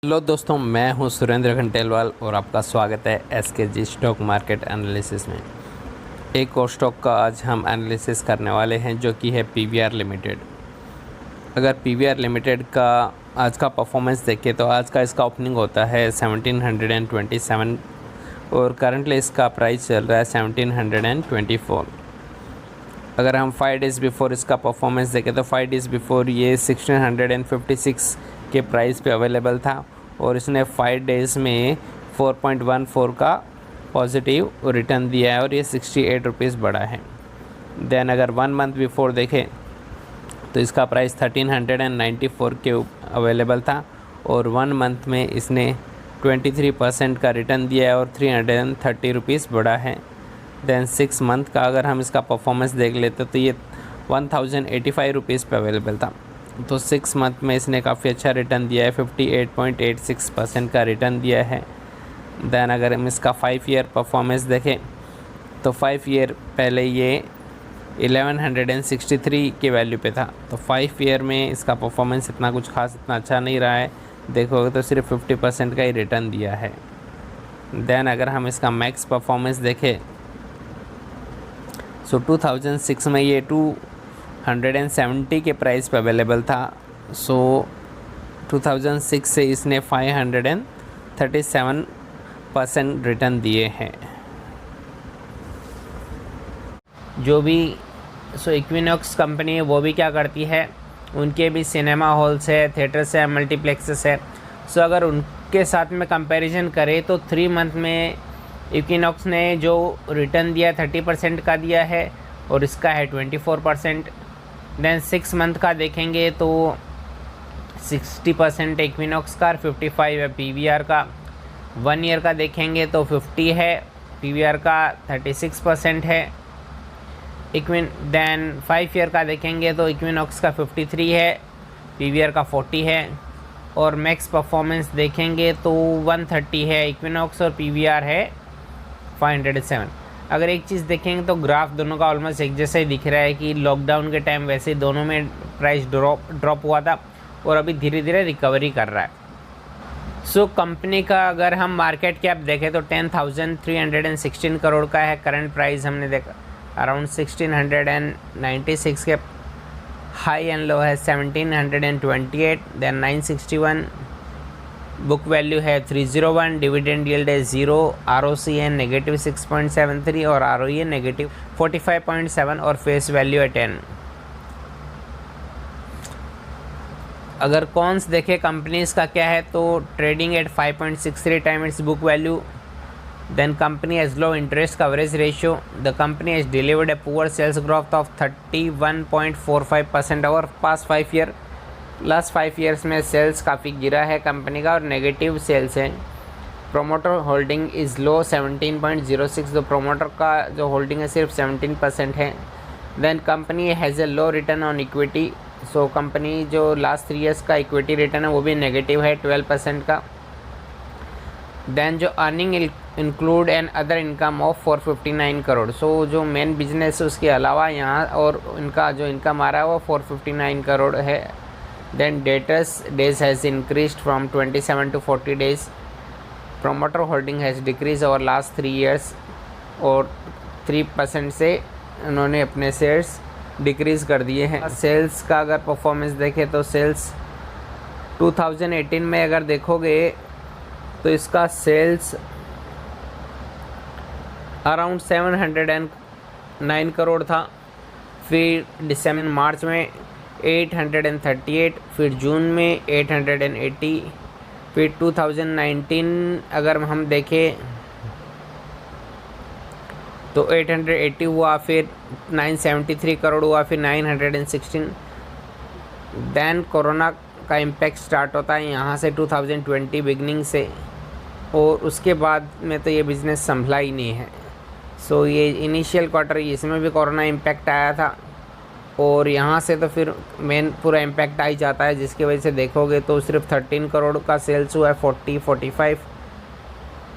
Hello दोस्तों, मैं हूं सुरेंद्र खंडेलवाल और आपका स्वागत है एसकेजी स्टॉक मार्केट एनालिसिस में। एक और स्टॉक का आज हम एनालिसिस करने वाले हैं जो कि है पीवीआर लिमिटेड। अगर पीवीआर लिमिटेड का आज का परफॉर्मेंस देखें तो आज का इसका ओपनिंग होता है 1727 और करंटली इसका प्राइस चल रहा है 1724। अगर हम 5 डेज़ बिफोर इसका परफॉर्मेंस देखें तो 5 डेज़ बिफोर ये 1656 के प्राइस पे अवेलेबल था और इसने 5 डेज़ में 4.14 का पॉजिटिव रिटर्न दिया है और ये 68 रुपीज़ बढ़ा है। देन अगर 1 मंथ बिफोर देखें तो इसका प्राइस 1394 के अवेलेबल था और 1 मंथ में इसने 23% का रिटर्न दिया है और 330 रुपीज़ बढ़ा है। देन 6 मंथ का अगर हम इसका परफॉर्मेंस देख लेते तो ये 1085 रुपीज़ पे अवेलेबल था। तो 6 मंथ में इसने काफ़ी अच्छा रिटर्न दिया है, 58.86% का रिटर्न दिया है। देन अगर हम इसका 5 ईयर परफॉर्मेंस देखें तो 5 ईयर पहले ये 1163 के वैल्यू पे था। तो 5 ईयर में इसका परफॉर्मेंस इतना कुछ खास इतना अच्छा नहीं रहा है, देखोगे तो सिर्फ 50% का ही रिटर्न दिया है। देन अगर हम इसका मैक्स परफॉर्मेंस देखें सो 2006 में ये 270 के प्राइस पे अवेलेबल था। सो 2006 से इसने 537% रिटर्न दिए हैं। जो भी इक्विनॉक्स कंपनी है वो भी क्या करती है, उनके भी सिनेमा हॉल्स है, थिएटर्स है, मल्टीप्लेक्सेस है। सो अगर उनके साथ में कंपैरिजन करें तो 3 मंथ में इक्विनॉक्स ने जो रिटर्न दिया 30% का दिया है और इसका है 24%। देन 6 मंथ का देखेंगे तो 60% इक्विनॉक्स का और 55 है पीवीआर का। 1 ईयर का देखेंगे तो 50 है, पीवीआर का 36% है। देन 5 ईयर का देखेंगे तो इक्विनॉक्स का 53 है, पीवीआर का 40 है। और मैक्स परफॉर्मेंस देखेंगे तो 130 है इक्विनॉक्स और पीवीआर है 507। अगर एक चीज़ देखेंगे तो ग्राफ दोनों का ऑलमोस्ट एक जैसा ही दिख रहा है कि लॉकडाउन के टाइम वैसे ही दोनों में प्राइस ड्रॉप हुआ था और अभी धीरे धीरे रिकवरी कर रहा है। सो कंपनी का अगर हम मार्केट कैप देखें तो 10,316 करोड़ का है। करंट प्राइस हमने देखा अराउंड 1696 के। हाई एंड लो है 1728, देन 961। बुक वैल्यू है 301, डिविडेंड यील्ड है 0, आरओसी है -6.73 और आरओई है -45.7 और फेस वैल्यू है 10। अगर कॉन्स देखें कंपनीज का क्या है तो trading at 5.63 time it's book value. Then company has low interest coverage ratio. The company has delivered a poor sales growth of 31.45% over past 5 year. Last 5 years में sales काफ़ी गिरा है कंपनी का और नेगेटिव सेल्स है। Promoter holding is low 17.06, तो promoter का जो होल्डिंग है सिर्फ 17% है। Then company has a low return on equity. So company जो लास्ट 3 ईयर्स का इक्विटी रिटर्न है वो भी नेगेटिव है 12% का। देन जो earning include and other income of 459 crore. So जो मेन बिजनेस है उसके अलावा यहाँ और इनका जो इनकम आ रहा है वो 459 करोड़ है। Then debtors days has increased from 27 to 40 days. Promoter holding has decreased over last 3 years और 3% से उन्होंने अपने शेयर्स डिक्रीज़ कर दिए हैं। सेल्स का अगर परफॉर्मेंस देखें तो सेल्स 2018 में अगर देखोगे तो इसका सेल्स अराउंड 709 करोड़ था। फिर दिसंबर मार्च में 838, फिर जून में 880, फिर 2019 अगर हम देखें तो 880 हुआ, फिर 973 करोड़ हुआ, फिर 916। देन कोरोना का इम्पैक्ट स्टार्ट होता है यहाँ से 2020 बिगनिंग से और उसके बाद में तो ये बिज़नेस संभला ही नहीं है। सो ये इनिशियल क्वार्टर इसमें भी कोरोना इम्पैक्ट आया था और यहाँ से तो फिर मेन पूरा इम्पैक्ट आ ही जाता है, जिसकी वजह से देखोगे तो सिर्फ 13 करोड़ का सेल्स हुआ है 45।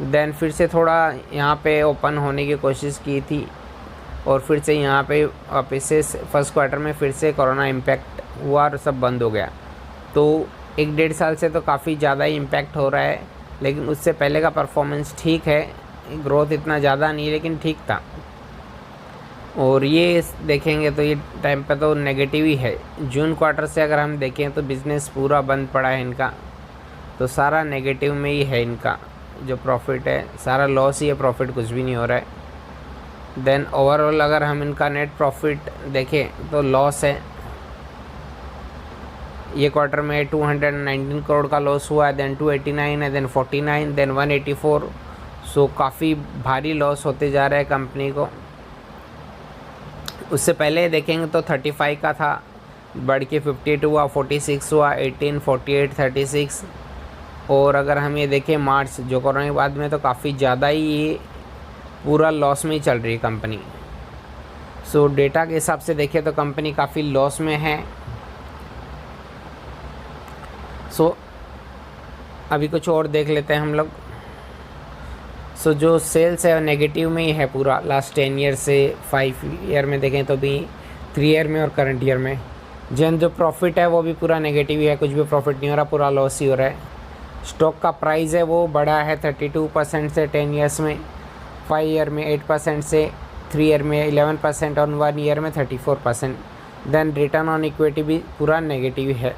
देन फिर से थोड़ा यहाँ पे ओपन होने की कोशिश की थी और फिर से यहाँ पे वापस से फर्स्ट क्वार्टर में फिर से कोरोना इम्पैक्ट हुआ और सब बंद हो गया। तो एक डेढ़ साल से तो काफ़ी ज़्यादा ही इम्पैक्ट हो रहा है, लेकिन उससे पहले का परफॉर्मेंस ठीक है, ग्रोथ इतना ज़्यादा नहीं लेकिन ठीक था। और ये देखेंगे तो ये टाइम पे तो नेगेटिव ही है। जून क्वार्टर से अगर हम देखें तो बिज़नेस पूरा बंद पड़ा है इनका, तो सारा नेगेटिव में ही है इनका। जो प्रॉफिट है सारा लॉस ही है, प्रॉफिट कुछ भी नहीं हो रहा है। देन ओवरऑल अगर हम इनका नेट प्रॉफिट देखें तो लॉस है। ये क्वार्टर में 219 करोड़ का लॉस हुआ है, देन 289 है, देन 49, देन 184। सो काफ़ी भारी लॉस होते जा रहा है कंपनी को। उससे पहले देखेंगे तो 35 का था, बढ़ के 52 हुआ, 46 हुआ, 18, 48, 36। और अगर हम ये देखें मार्च जो कोरोना के बाद में, तो काफ़ी ज़्यादा ही ये पूरा लॉस में ही चल रही है कंपनी। सो डेटा के हिसाब से देखें तो कंपनी काफ़ी लॉस में है। सो अभी कुछ और देख लेते हैं हम लोग। सो जो सेल्स है नेगेटिव में ही है पूरा, लास्ट 10 ईयर से 5 ईयर में देखें तो भी 3 ईयर में और करंट ईयर में। जो प्रॉफिट है वो भी पूरा नेगेटिव ही है, कुछ भी प्रॉफिट नहीं हो रहा, पूरा लॉस ही हो रहा है। स्टॉक का प्राइस है वो बढ़ा है 32% से 10 ईयर्स में, 5 ईयर में 8% से, 3 ईयर में 11% और 1 ईयर में 34%। देन रिटर्न ऑन इक्विटी भी पूरा नेगेटिव है।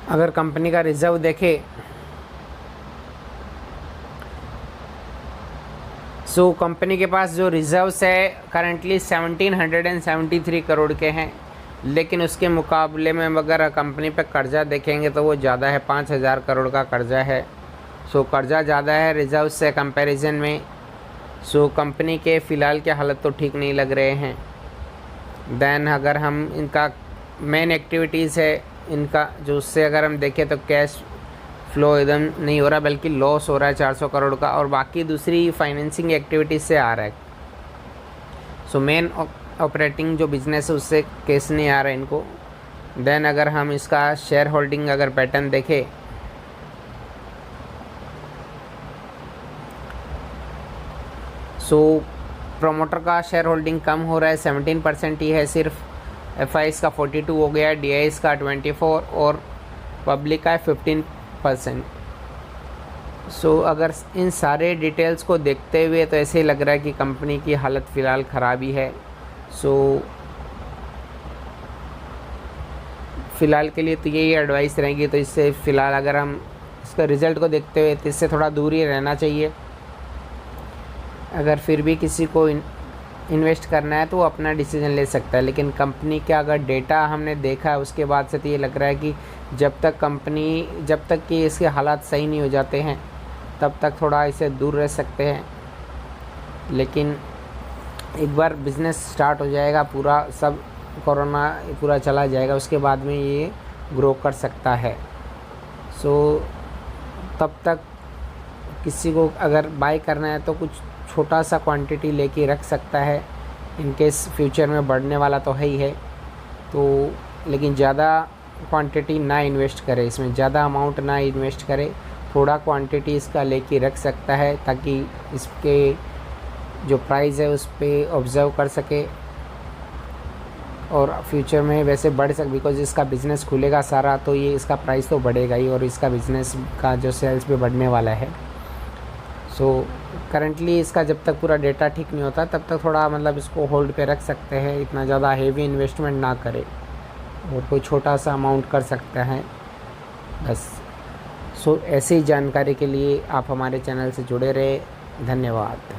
अगर कंपनी का रिजर्व देखे सो कंपनी के पास जो रिजर्व्स है करंटली 1773 करोड़ के हैं, लेकिन उसके मुकाबले में अगर कंपनी पे कर्ज़ा देखेंगे तो वो ज़्यादा है, 5000 करोड़ का कर्ज़ा है। सो कर्ज़ा ज़्यादा है रिजर्व से कंपैरिजन में। सो कंपनी के फ़िलहाल के हालत तो ठीक नहीं लग रहे हैं। देन अगर हम इनका मेन एक्टिविटीज़ है इनका जो, उससे अगर हम देखें तो कैश फ्लो एकदम नहीं हो रहा, बल्कि लॉस हो रहा है 400 करोड़ का, और बाकी दूसरी फाइनेंसिंग एक्टिविटीज़ से आ रहा है। सो मेन ऑपरेटिंग जो बिज़नेस है उससे कैश नहीं आ रहा है इनको। देन अगर हम इसका शेयर होल्डिंग अगर पैटर्न देखें सो प्रोमोटर का शेयर होल्डिंग कम हो रहा है, 17% ही है सिर्फ। एफआईएस का 42 हो गया है, डीआईएस का 24 और पब्लिक का 15%। सो अगर इन सारे डिटेल्स को देखते हुए तो ऐसे ही लग रहा है कि कंपनी की हालत फ़िलहाल ख़राब ही है। सो फ़िलहाल के लिए तो यही एडवाइस रहेगी। तो इससे फ़िलहाल अगर हम इसका रिज़ल्ट को देखते हुए तो इससे थोड़ा दूर ही रहना चाहिए। अगर फिर भी किसी को इन्वेस्ट करना है तो वो अपना डिसीजन ले सकता है, लेकिन कंपनी का अगर डेटा हमने देखा है उसके बाद से तो ये लग रहा है कि जब तक कि इसके हालात सही नहीं हो जाते हैं तब तक थोड़ा इसे दूर रह सकते हैं। लेकिन एक बार बिज़नेस स्टार्ट हो जाएगा, पूरा सब कोरोना पूरा चला जाएगा, उसके बाद में ये ग्रो कर सकता है। सो तब तक किसी को अगर बाय करना है तो कुछ छोटा सा क्वांटिटी लेके रख सकता है, इनकेस फ्यूचर में बढ़ने वाला तो है ही है। तो लेकिन ज़्यादा क्वांटिटी ना इन्वेस्ट करे, इसमें ज़्यादा अमाउंट ना इन्वेस्ट करे, थोड़ा क्वांटिटी इसका लेके रख सकता है ताकि इसके जो प्राइस है उस पर ऑब्ज़र्व कर सके और फ्यूचर में वैसे बढ़ सके। बिकॉज इसका बिज़नेस खुलेगा सारा तो ये इसका प्राइस तो बढ़ेगा ही, और इसका बिज़नेस का जो सेल्स भी बढ़ने वाला है। सो करंटली इसका जब तक पूरा डेटा ठीक नहीं होता तब तक थोड़ा मतलब इसको होल्ड पे रख सकते हैं, इतना ज़्यादा हेवी इन्वेस्टमेंट ना करें और कोई छोटा सा अमाउंट कर सकता है बस। सो ऐसी जानकारी के लिए आप हमारे चैनल से जुड़े रहे। धन्यवाद।